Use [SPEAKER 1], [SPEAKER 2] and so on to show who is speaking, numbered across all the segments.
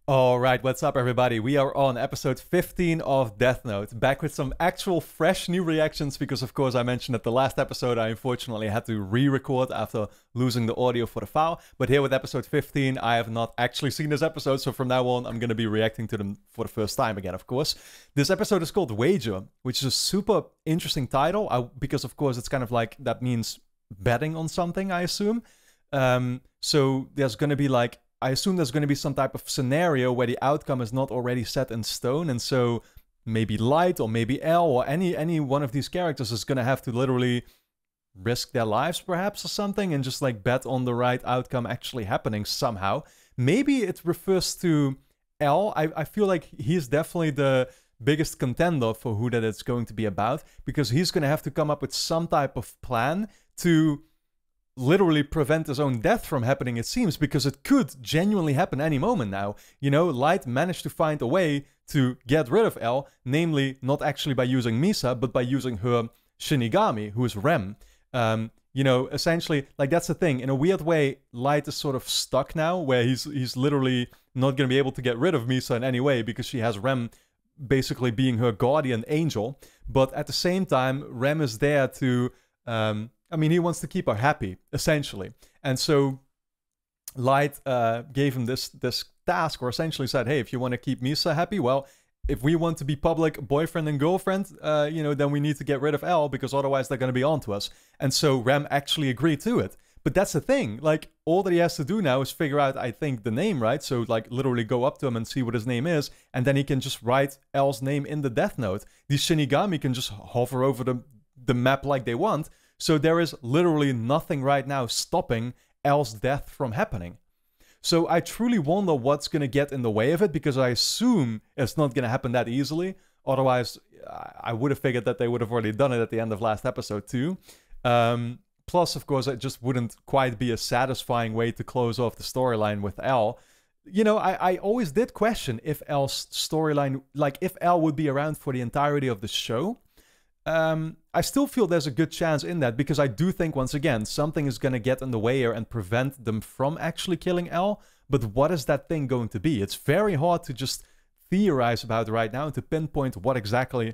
[SPEAKER 1] Alright, what's up everybody? We are on episode 15 of Death Note, back with some actual fresh new reactions because of course I mentioned that the last episode I unfortunately had to re-record after losing the audio for the file, but here with episode 15 I have not actually seen this episode, so from now on I'm gonna be reacting to them for the first time again, of course. This episode is called Wager, which is a super interesting title, because of course it's kind of like, that means betting on something, I assume. So there's gonna be like, I assume there's going to be some type of scenario where the outcome is not already set in stone, and so maybe Light or maybe L or any one of these characters is going to have to literally risk their lives perhaps or something and just like bet on the right outcome actually happening somehow. Maybe it refers to L. I feel like he's definitely the biggest contender for who that it's going to be about, because he's going to have to come up with some type of plan to literally prevent his own death from happening, it seems, because it could genuinely happen any moment now. You know, Light managed to find a way to get rid of L, namely not actually by using Misa, but by using her Shinigami, who is Rem. You know, essentially, like, that's the thing. In a weird way, Light is sort of stuck now, where he's literally not going to be able to get rid of Misa in any way, because she has Rem basically being her guardian angel. But at the same time, Rem is there to... I mean, he wants to keep her happy, essentially. And so Light gave him this task, or essentially said, hey, if you want to keep Misa happy, well, if we want to be public boyfriend and girlfriend, you know, then we need to get rid of L, because otherwise they're going to be on to us. And so Rem actually agreed to it. But that's the thing, like, all that he has to do now is figure out, I think, the name, right? So, like, literally go up to him and see what his name is, and then he can just write L's name in the Death Note. These Shinigami can just hover over the map like they want. So there is literally nothing right now stopping L's death from happening. So I truly wonder what's going to get in the way of it, because I assume it's not going to happen that easily. Otherwise, I would have figured that they would have already done it at the end of last episode too. Plus, of course, it just wouldn't quite be a satisfying way to close off the storyline with L. You know, I always did question if L's storyline, like if L would be around for the entirety of the show. I still feel there's a good chance in that, because I do think, once again, something is going to get in the way here and prevent them from actually killing L. But what is that thing going to be? It's very hard to just theorize about right now and to pinpoint what exactly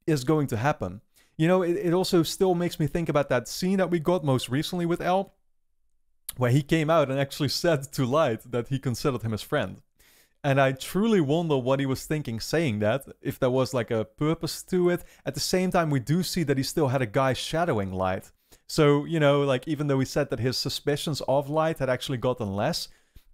[SPEAKER 1] is going to happen. You know, it also still makes me think about that scene that we got most recently with L, where he came out and actually said to Light that he considered him his friend. And I truly wonder what he was thinking saying that, if there was like a purpose to it. At the same time, we do see that he still had a guy shadowing Light. So, you know, like, even though he said that his suspicions of Light had actually gotten less,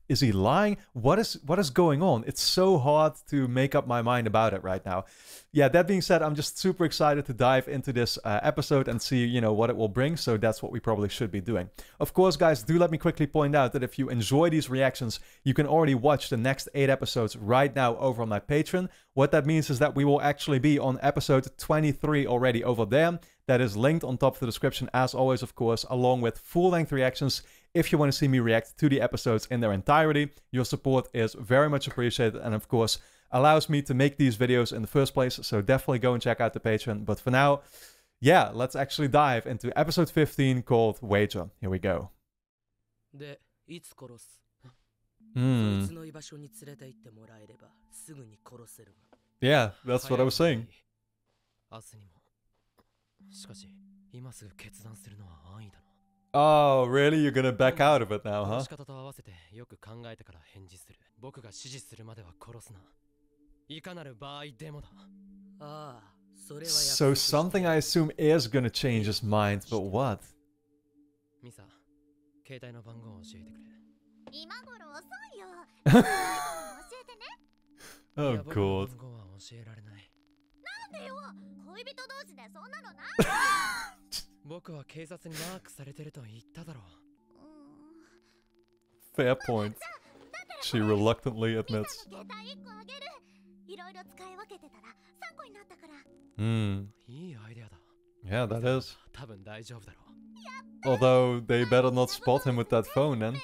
[SPEAKER 1] is he lying? What is going on? It's so hard to make up my mind about it right now. Yeah, that being said, I'm just super excited to dive into this episode and see, you know, what it will bring. So that's what we probably should be doing. Of course, guys, do let me quickly point out that if you enjoy these reactions, you can already watch the next 8 episodes right now over on my Patreon. What that means is that we will actually be on episode 23 already over there. That is linked on top of the description, as always, of course, along with full-length reactions. If you want to see me react to the episodes in their entirety, your support is very much appreciated, and of course allows me to make these videos in the first place, so definitely go and check out the Patreon. But for now, yeah, let's actually dive into episode 15 called Wager. Here we go. Yeah, that's what I was saying. Oh, really? You're gonna back out of it now, huh? So something, I assume, is gonna change his mind, but what? Oh god. Fair point. She reluctantly admits. Yeah, that is. Although, they better not spot him with that phone then.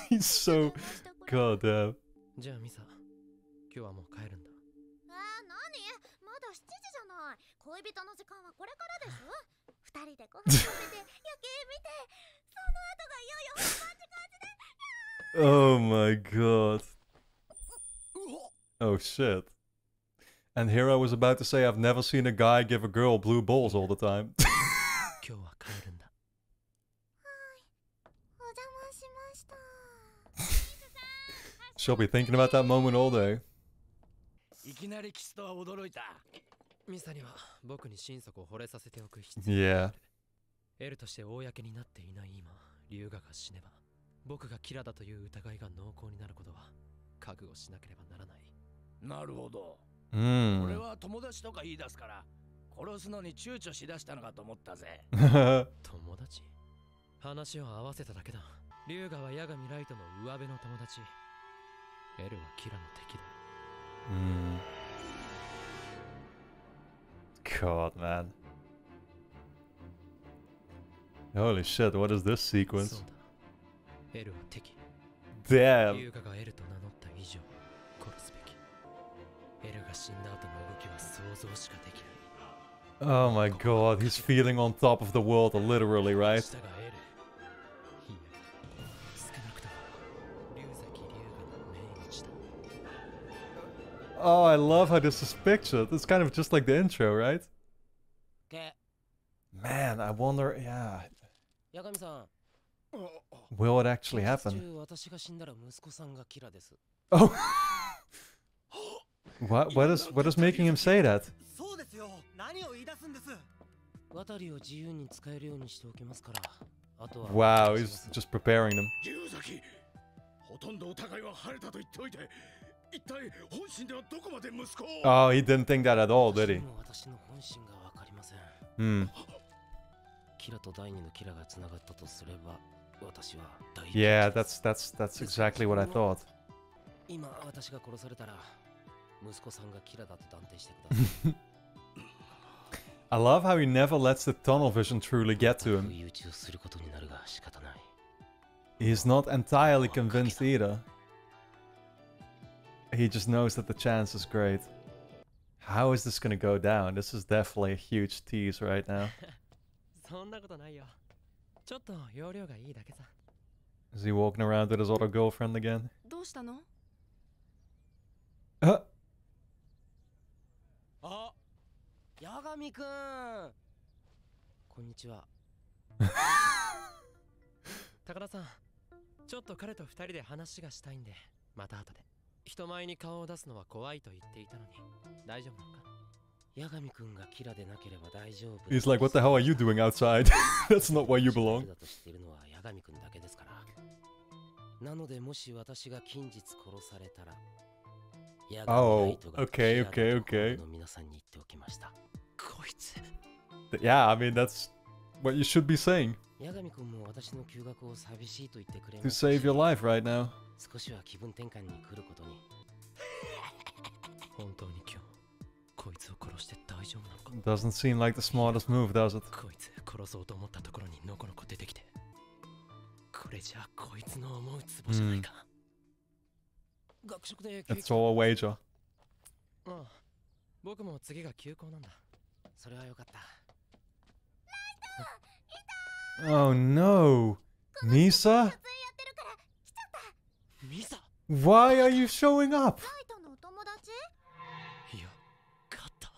[SPEAKER 1] He's so goddamn.
[SPEAKER 2] 恋人の時間はこれからです。二人でご飯食べて夜景見て、その後がいよいよ本番って感じで。
[SPEAKER 1] Oh my god. Oh shit. And here I was about to say I've never seen a guy give a girl blue balls all the time.
[SPEAKER 3] 今日は帰るんだ。
[SPEAKER 2] お邪魔しました。
[SPEAKER 1] She'll be thinking about that moment all day.
[SPEAKER 3] いきなりキスとは驚いた。ミサには僕に心底惚れさせておく必要。
[SPEAKER 1] Yeah.
[SPEAKER 3] エルとして公になっていない今、龍河が死ねば、僕がキラだという疑いが濃厚になることは覚悟しなければならない。
[SPEAKER 4] なるほど。俺
[SPEAKER 1] Mm.
[SPEAKER 4] は友達とか言い出すから殺すのに躊躇しだしたのかと思ったぜ。
[SPEAKER 3] 友達？話を合わせただけだ。龍河は八神ライトの上辺の友達。エルはキラの敵だ。
[SPEAKER 1] Mm. God, man. Holy shit, what is this
[SPEAKER 3] そう
[SPEAKER 1] sequence?
[SPEAKER 3] だ。エルは敵。
[SPEAKER 1] Damn.
[SPEAKER 3] 龍河がエルと名乗った以上、殺すべき。エルが死んだ後の動きは想像しかできない。
[SPEAKER 1] Oh my god, he's feeling on top of the world, literally, right?
[SPEAKER 3] 下がエル。いや、少なくとも龍崎龍河の命日だ。
[SPEAKER 1] Oh, I love how this is pictured. It's kind of just like the intro, right?
[SPEAKER 4] け、
[SPEAKER 1] Man, I wonder, yeah.
[SPEAKER 4] 八神さん。
[SPEAKER 1] Will it actually
[SPEAKER 4] 中
[SPEAKER 1] happen?
[SPEAKER 4] 私が死んだら息子さんがキラです。
[SPEAKER 1] Oh! What is making him say that?
[SPEAKER 5] そうですよ。何を言い出すんです。
[SPEAKER 4] 渡りを自由に使えるようにしておきますから。あとは。
[SPEAKER 1] Wow, he's just preparing them.
[SPEAKER 6] 龍崎、ほとんどお互いは晴れたと言っておいて、一体本心ではどこまで息子を。
[SPEAKER 1] Oh, he didn't think that at all, did he?
[SPEAKER 4] 私の本心がわかりません。
[SPEAKER 1] Hmm.
[SPEAKER 4] キラと第二のキラがつながったとすれば、私は大
[SPEAKER 1] Yeah, that's exactly what I thought.
[SPEAKER 4] 今私が殺されたら、息子さんがキラだと断定してください。
[SPEAKER 1] I love how he never lets the tunnel vision truly get to him.
[SPEAKER 4] 不意打ちをすることになるが仕方ない。
[SPEAKER 1] He's not entirely convinced either. He just knows that the chance is great. How is this gonna go down? This is definitely a huge tease right now.
[SPEAKER 3] そんなことないよ。ちょっと容量がいいだけさ。
[SPEAKER 1] Is he walking around with his other girlfriend again?
[SPEAKER 2] どうしたの？
[SPEAKER 1] Uh,
[SPEAKER 4] あ、八神くん。こんにちは。
[SPEAKER 3] 高田さん、ちょっと彼と二人で話がしたいんで、また後で。人前に顔を出すのは怖いと言っていたのに、大丈夫なのか？
[SPEAKER 4] 八神くんがキラでなければ大丈夫。
[SPEAKER 1] he's like, what the hell are you doing outside? That's not where you belong.
[SPEAKER 4] だとしているのは八神くんだけですから。なのでもし私が近日殺されたら、八神ライトが
[SPEAKER 1] okay,
[SPEAKER 4] キラだ
[SPEAKER 1] okay,
[SPEAKER 4] と
[SPEAKER 1] okay.
[SPEAKER 4] の皆さんに言っておきました。
[SPEAKER 3] こいつ。
[SPEAKER 1] Yeah, I mean, that's what you should be saying
[SPEAKER 4] 八神くんも私の休学を寂しいと言ってくれ
[SPEAKER 1] to
[SPEAKER 4] ました
[SPEAKER 1] save
[SPEAKER 4] し
[SPEAKER 1] your life right now.
[SPEAKER 4] 少しは気分転換に来ることに。
[SPEAKER 3] 本当に今日、こいつを殺して大丈夫なのか？
[SPEAKER 1] Doesn't seem like the smartest move, does it?
[SPEAKER 3] こいつ殺そうと思ったところにのこのこ出てきて。これじゃあこいつの思うツボじゃないか。
[SPEAKER 4] 学食で
[SPEAKER 1] It's all a wager.
[SPEAKER 3] ああ、僕も次が休校なんだ。
[SPEAKER 4] それはよかった。
[SPEAKER 1] Oh no! Misa?
[SPEAKER 3] ミサ。
[SPEAKER 1] Why are you showing up?
[SPEAKER 2] ライトのお友達？
[SPEAKER 3] いや、勝った。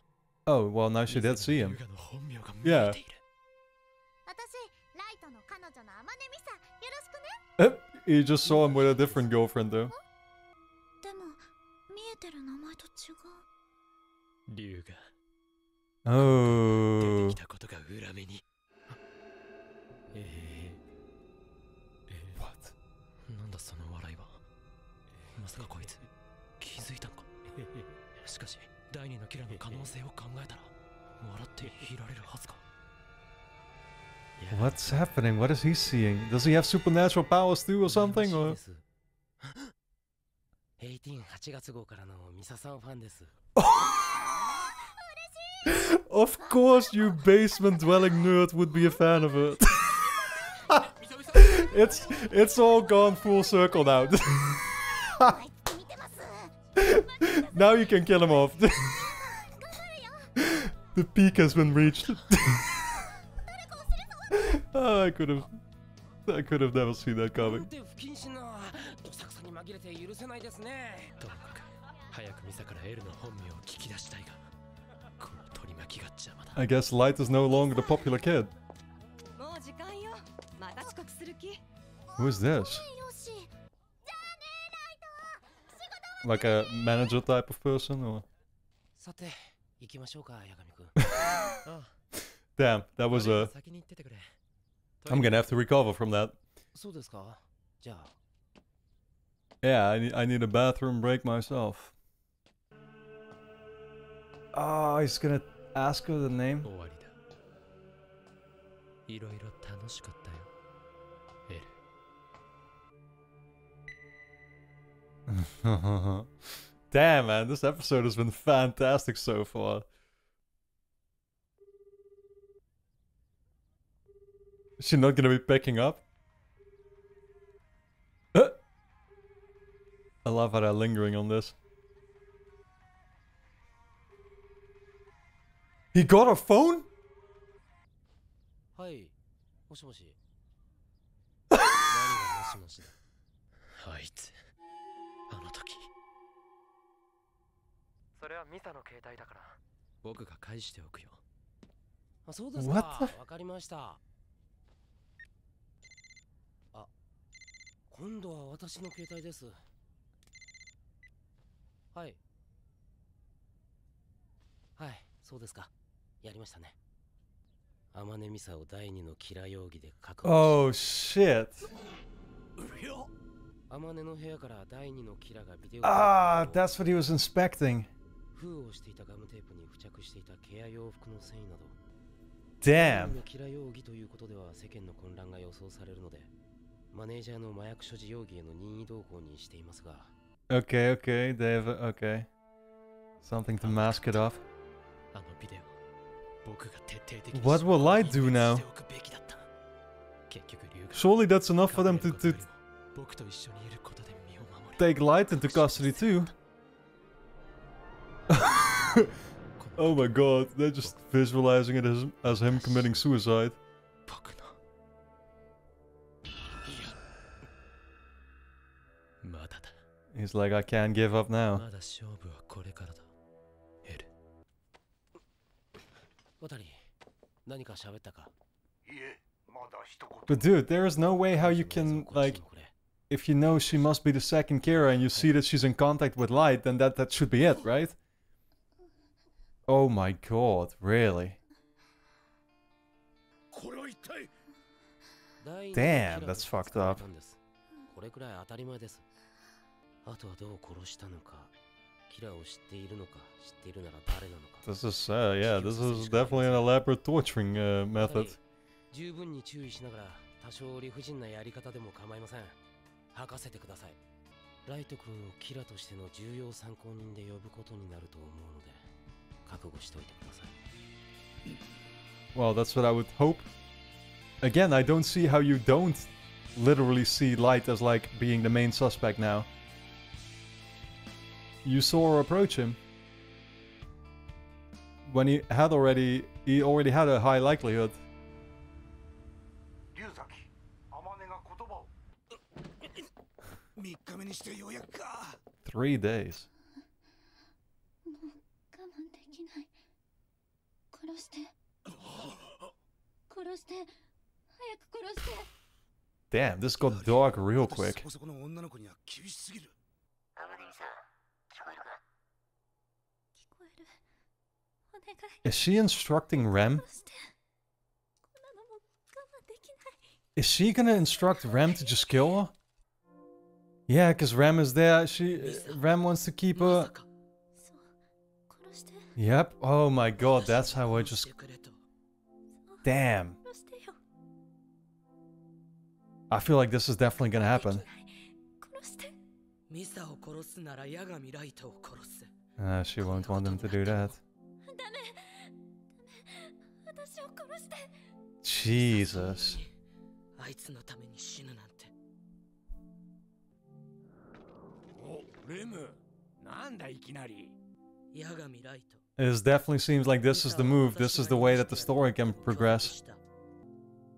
[SPEAKER 1] Oh, well, now she did see him.
[SPEAKER 3] 龍河の本名が見えている。
[SPEAKER 2] 私、ライトの彼女のアマネミサ。よろしくね。
[SPEAKER 1] He just saw him with a different girlfriend, though.
[SPEAKER 2] でも、見えてる名前と違う。
[SPEAKER 3] 龍河。
[SPEAKER 1] Oh.
[SPEAKER 3] 出てきたことが裏目に。
[SPEAKER 1] What?
[SPEAKER 3] なんだその笑いは。まさかこいつ気づいたのか？しかし第二のキラの可能性を考えたら笑っていられるはずか。
[SPEAKER 1] What's happening? What is he seeing? Does he have supernatural powers too or something? Or
[SPEAKER 4] 8月号からのミサさんファンです。
[SPEAKER 1] Of course, you basement-dwelling nerd would be a fan of it. It's all gone full circle now. Now you can kill him off. The peak has been reached. Oh, I could have never seen that
[SPEAKER 4] なん
[SPEAKER 1] coming.
[SPEAKER 4] て不謹慎などさくさに紛れて許せないですね。
[SPEAKER 3] ともかく早くミサから L の本名を聞き出したいが、この取り巻きが邪魔だ。
[SPEAKER 1] I guess Light is no longer the popular kid.
[SPEAKER 2] もう時間よ。また遅刻する気？
[SPEAKER 1] Who is this?
[SPEAKER 2] よし。じゃあね、ライト。仕事は
[SPEAKER 1] Like a manager type of person, or?
[SPEAKER 4] さて、行きましょうか、八神くん。
[SPEAKER 3] あ
[SPEAKER 1] Damn, that
[SPEAKER 3] あ、
[SPEAKER 1] was
[SPEAKER 3] 悪い
[SPEAKER 1] a.
[SPEAKER 3] 先に行っててくれ。
[SPEAKER 1] I'm gonna have to recover from that.
[SPEAKER 4] そうですか。じゃあ。
[SPEAKER 1] Yeah, I need a bathroom break myself. Oh, he's gonna ask her the name.
[SPEAKER 3] 終わりだ。いろいろ楽しかったよ。L。
[SPEAKER 1] Damn, man, this episode has been fantastic so far. Is she not gonna be picking up? I love how they're lingering on this. He got a phone?
[SPEAKER 4] はい。もしもし。何がもしもしだ。
[SPEAKER 3] あいつ、あの時。それはミサの携帯だから、僕が返しておくよ。
[SPEAKER 4] あ、そうです
[SPEAKER 1] What
[SPEAKER 4] か。
[SPEAKER 1] the-
[SPEAKER 4] わかりました。あ、今度は私の携帯です。はい。はい、そうですか。やりましたね。天音ミサを第二のキラ容疑で確保し
[SPEAKER 1] Oh shit.
[SPEAKER 4] 天音の部屋から第二のキラがビデオ
[SPEAKER 1] Ah,
[SPEAKER 4] テー
[SPEAKER 1] that's what he was inspecting.
[SPEAKER 4] プ封をしていたガムテープに付着していた毛や洋服の繊維など
[SPEAKER 1] Damn.
[SPEAKER 4] キラ容疑ということでは世間の混乱が予想されるのでマネージャーの麻薬所持容疑への任意同行にしていますが
[SPEAKER 1] Okay, okay, they have okay. Something to mask it off.
[SPEAKER 3] あのビデオ、僕が徹底的に
[SPEAKER 1] What will I do now?
[SPEAKER 3] しておくべきだった。結局龍が
[SPEAKER 1] Surely that's enough for them
[SPEAKER 3] 隠れること
[SPEAKER 1] to
[SPEAKER 3] よりも僕と一緒にいることで身を守り
[SPEAKER 1] take Light into custody too. Oh my god, they're just visualizing it as him committing suicide.
[SPEAKER 3] 僕のまだだ。
[SPEAKER 1] He's like, I can't give up now.
[SPEAKER 3] まだ勝負はこれからだ。エル。
[SPEAKER 4] 渡り何か喋ったか
[SPEAKER 1] But dude, there is no way how you can, like, if you know she must be the second Kira and you see that she's in contact with Light, then that should be it, right? Oh my god, really? Damn, that's fucked up.
[SPEAKER 4] これくらい当たり前です。あとはどう殺したのか、キラを知っているのか、知っているなら誰なのか。
[SPEAKER 1] This is, yeah, this is definitely an elaborate torturing method.
[SPEAKER 4] 十分に注意しながら多少理不尽なやり方でも構いません。吐かせてください。ライト君をキラとしての重要参考人で呼ぶことになると思うので覚悟しておいてください。
[SPEAKER 1] Well, that's what I would hope. Again, I don't see how you don't literally see Light as like being the main suspect now. You saw her approach him when he already had a high likelihood.
[SPEAKER 6] 3日目にしてようやくか。
[SPEAKER 1] 3 days.
[SPEAKER 2] もう我慢できない。殺して。殺して。早く殺して。
[SPEAKER 1] Damn, this got dark real quick.
[SPEAKER 6] そこそこの女の子には厳しすぎる。
[SPEAKER 2] 天音さん、聞こえるか？聞こえる。お願い。
[SPEAKER 1] Is she instructing Rem?
[SPEAKER 2] 殺して。こんなのもう我慢できない。
[SPEAKER 1] Is she gonna instruct Rem to just kill her? Yeah, because Rem is there. Rem wants to keep her.
[SPEAKER 2] そう。殺して。
[SPEAKER 1] Yep. Oh my god, that's how I just. Damn.
[SPEAKER 2] 殺してよ。
[SPEAKER 1] I feel like this is definitely gonna happen.
[SPEAKER 2] 殺して。
[SPEAKER 7] ミサを殺すならヤガミライトを殺す。
[SPEAKER 1] She won't want him to do that.
[SPEAKER 2] ダメ。私を殺して。
[SPEAKER 1] Jesus.
[SPEAKER 7] あいつのために死ぬなんて。
[SPEAKER 6] お、レム、なんだいきなり。
[SPEAKER 7] ヤガミライト、
[SPEAKER 1] It definitely seems like this is the move. This is the way that the story can progress.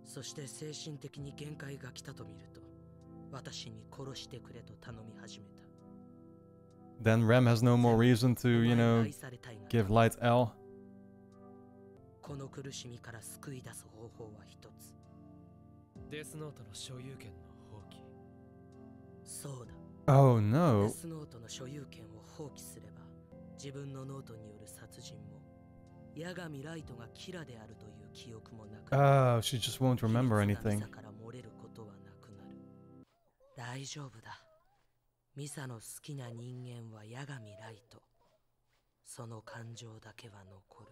[SPEAKER 7] そして精神的に限界が来たと見ると、私に殺してくれと頼み始めた。
[SPEAKER 1] Then Rem has no more reason to, you know, give Light L.
[SPEAKER 7] この苦しみから救い出す方法は一つ。
[SPEAKER 3] デスノートの所有権の放棄。
[SPEAKER 7] そうだ。
[SPEAKER 1] Oh no.
[SPEAKER 7] デスノートの所有権を放棄すれば、自分のノートによる殺人も、八神ライトがキラであるという記憶もなくなる。
[SPEAKER 1] Oh, she just won't remember anything.
[SPEAKER 7] から漏れることはなくなる。大丈夫だ。ミサの好きな人間は八神ライト。その感情だけは残る。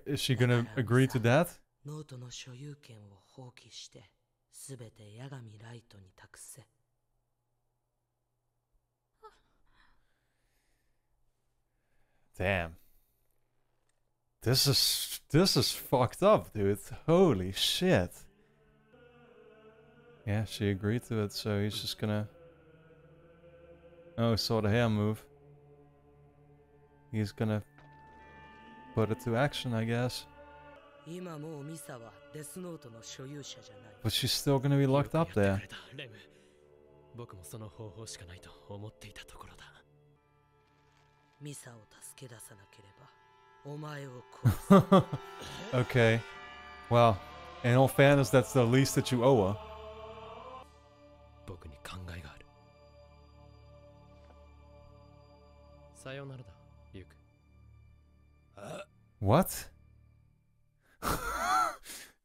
[SPEAKER 1] Is she gonna agree to that?
[SPEAKER 7] ノートの所有権を放棄して、すべて八神ライトに託せ。
[SPEAKER 1] Damn. This is fucked up, dude. Holy shit. Yeah, she agreed to it, so he's just gonna... Oh, saw the hair move. He's gonna put it to action, I guess.
[SPEAKER 7] 今もうミサはデスノートの所有者じゃない。
[SPEAKER 1] But she's still gonna be locked up there.
[SPEAKER 3] レム、僕もその方法しかないと思っていたところだ。
[SPEAKER 7] ミサを助け出さなければ、お前を殺す。
[SPEAKER 1] Okay. Well, in all fairness, that's the least that you owe her.
[SPEAKER 3] 僕に考えがある。さよならだ、ユウク。
[SPEAKER 1] What?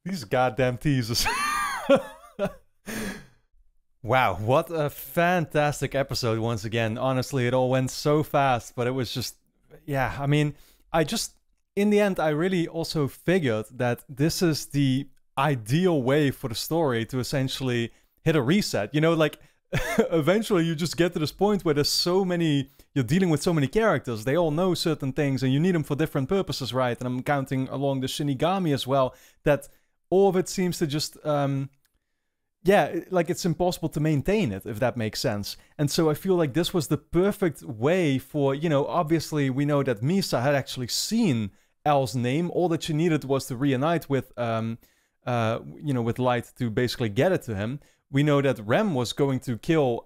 [SPEAKER 1] These goddamn teasers. Wow, what a fantastic episode once again. Honestly, it all went so fast, but it was just... Yeah, I mean, in the end, I really also figured that this is the ideal way for the story to essentially hit a reset. You know, like, eventually you just get to this point where there's so many... You're dealing with so many characters. They all know certain things, and you need them for different purposes, right? And I'm counting along the Shinigami as well, that all of it seems to just... yeah, like it's impossible to maintain it, if that makes sense. And so I feel like this was the perfect way for, you know, obviously we know that Misa had actually seen L's name. All that she needed was to reunite with, you know, with Light to basically get it to him. We know that Rem was going to kill,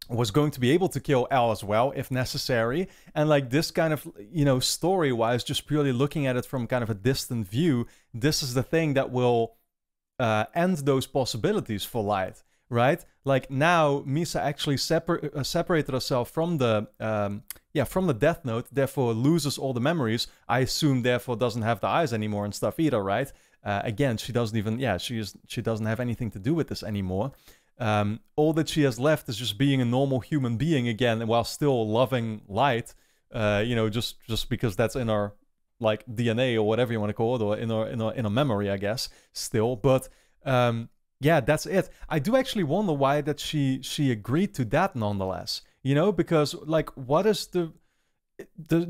[SPEAKER 1] was going to be able to kill L as well, if necessary. And like this kind of, you know, story-wise, just purely looking at it from kind of a distant view, this is the thing that will... end those possibilities for Light, right? Like now, Misa actually separated herself from the from the Death Note, therefore loses all the memories. I assume therefore doesn't have the eyes anymore and stuff either, right? Again, she doesn't even she doesn't have anything to do with this anymore. All that she has left is just being a normal human being again, while still loving Light. You know, just because that's in her, like, DNA or whatever you want to call it, or in a memory, I guess, still. But yeah, that's it. I do actually wonder why that she agreed to that nonetheless. You know, because like, what is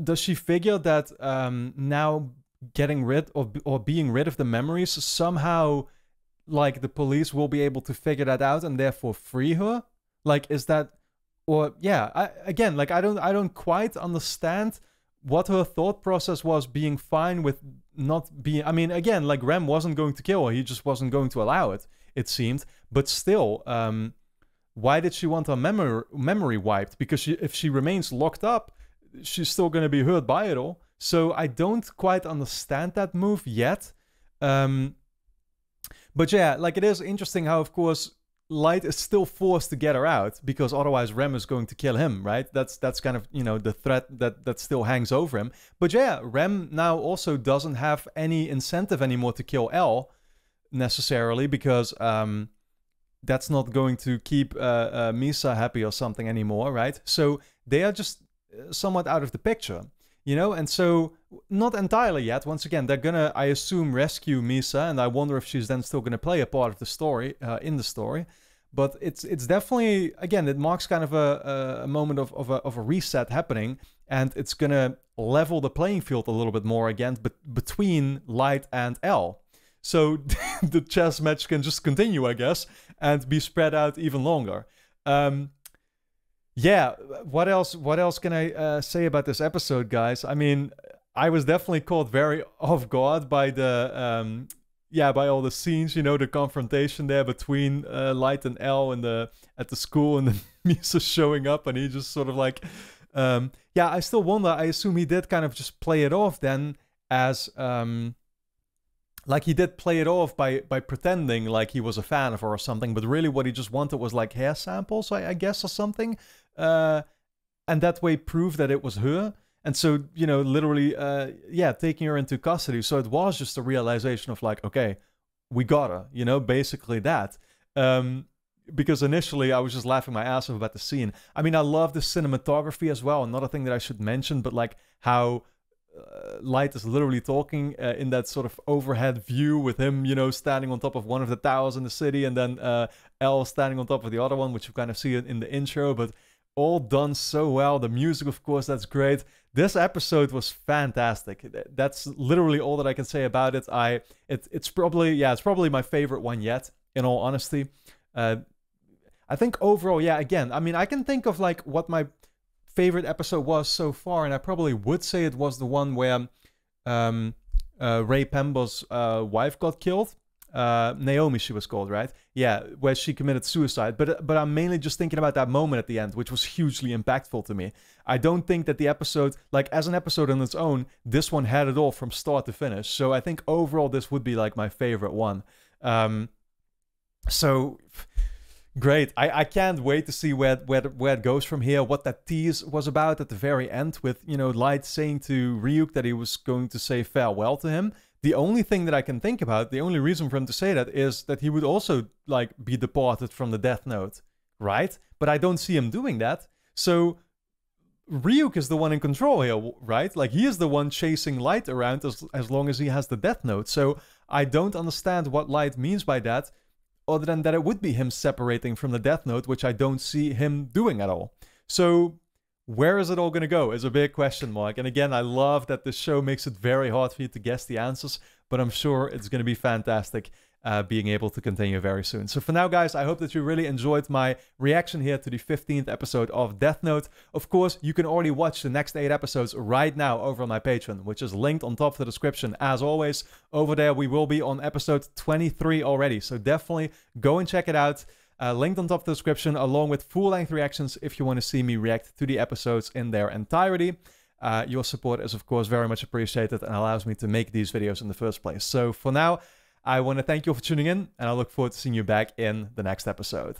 [SPEAKER 1] does she figure that now getting rid or being rid of the memories somehow, like, the police will be able to figure that out and therefore free her? Like, is that, or yeah, I don't quite understand what her thought process was, being fine with not being... I mean, again, like, Rem wasn't going to kill her. He just wasn't going to allow it, it seemed. But still, why did she want her memory wiped? Because if she remains locked up, she's still going to be hurt by it all. So I don't quite understand that move yet. But yeah, like, it is interesting how, of course, Light is still forced to get her out, because otherwise Rem is going to kill him, right? That's kind of, you know, the threat that still hangs over him. But yeah, Rem now also doesn't have any incentive anymore to kill L, necessarily, because that's not going to keep Misa happy or something anymore, right? So they are just somewhat out of the picture, you know? And so, not entirely yet. Once again, they're gonna, I assume, rescue Misa, and I wonder if she's then still gonna play a part of the story, in the story. But it's definitely, again, it marks kind of a moment of a reset happening, and it's gonna level the playing field a little bit more again, but between Light and L. So the chess match can just continue, I guess, and be spread out even longer. yeah, what else can I say about this episode, guys? I mean, I was definitely caught very off guard by the by all the scenes, you know, the confrontation there between Light and L at the school, and then Misa showing up, and he just sort of like I still wonder. I assume he did kind of just play it off then as like he did play it off by pretending like he was a fan of her or something, but really what he just wanted was like hair samples, I guess, or something, and that way prove that it was her. And so, you know, literally, taking her into custody. So it was just a realization of like, okay, we got her, you know, basically that. Because initially I was just laughing my ass off about the scene. I mean, I love the cinematography as well. Another thing that I should mention, but like how Light is literally talking in that sort of overhead view with him, you know, standing on top of one of the towers in the city, and then Elle standing on top of the other one, which you kind of see in the intro, but all done so well. The music, of course, that's great. This episode was fantastic. That's literally all that I can say about it. It's probably my favorite one yet, in all honesty. I think overall, again, I mean, I can think of like what my favorite episode was so far, and I probably would say it was the one where Ray Pember's wife got killed. Naomi, she was called, right? Yeah, where she committed suicide. But I'm mainly just thinking about that moment at the end, which was hugely impactful to me. I don't think that the episode, like as an episode on its own, this one had it all from start to finish. So I think overall this would be like my favorite one. So great. I can't wait to see where it goes from here, what that tease was about at the very end with, you know, Light saying to Ryuk that he was going to say farewell to him. The only thing that I can think about, the only reason for him to say that is that he would also like be departed from the Death Note, right? But I don't see him doing that. So Ryuk is the one in control here, right? Like he is the one chasing Light around as long as he has the Death Note. So I don't understand what Light means by that, other than that it would be him separating from the Death Note, which I don't see him doing at all. So where is it all going to go is a big question mark. And again, I love that this show makes it very hard for you to guess the answers, but I'm sure it's going to be fantastic being able to continue very soon. So for now, guys, I hope that you really enjoyed my reaction here to the 15th episode of Death Note. Of course, you can already watch the next 8 episodes right now over on my Patreon, which is linked on top of the description as always. Over there, we will be on episode 23 already, so definitely go and check it out. Linked on top of the description, along with full-length reactions if you want to see me react to the episodes in their entirety. Your support is, of course, very much appreciated and allows me to make these videos in the first place. So for now, I want to thank you all for tuning in, and I look forward to seeing you back in the next episode.